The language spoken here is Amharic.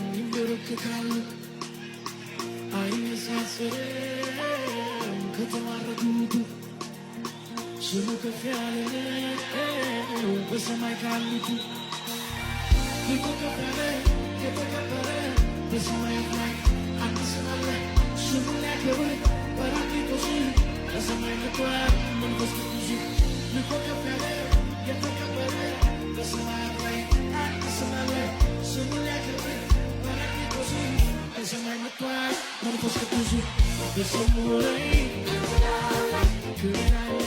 ይንበረከካሉ አይነሳሰርም ከተማረኩት ስሙ ከፍ ያለ በሰማይ ካሉት ሊቁ ከፍ ያለ የተከበረ በሰማያት ላይ አንድ ስም አለ ስሙን ያከብር ጰራቅሊጦስ በሰማይ መጥቷል መንፈስ ቅዱስ ሊቁ ከፍ ያለ የተከበረ በሰማያት ላይ አንድ ስም አለ ስሙን ያከብር ጰራቅሊጦስ በሰማይ መጥቷል መንፈስ ቅዱስ በስሙ ላይ ክብር አለ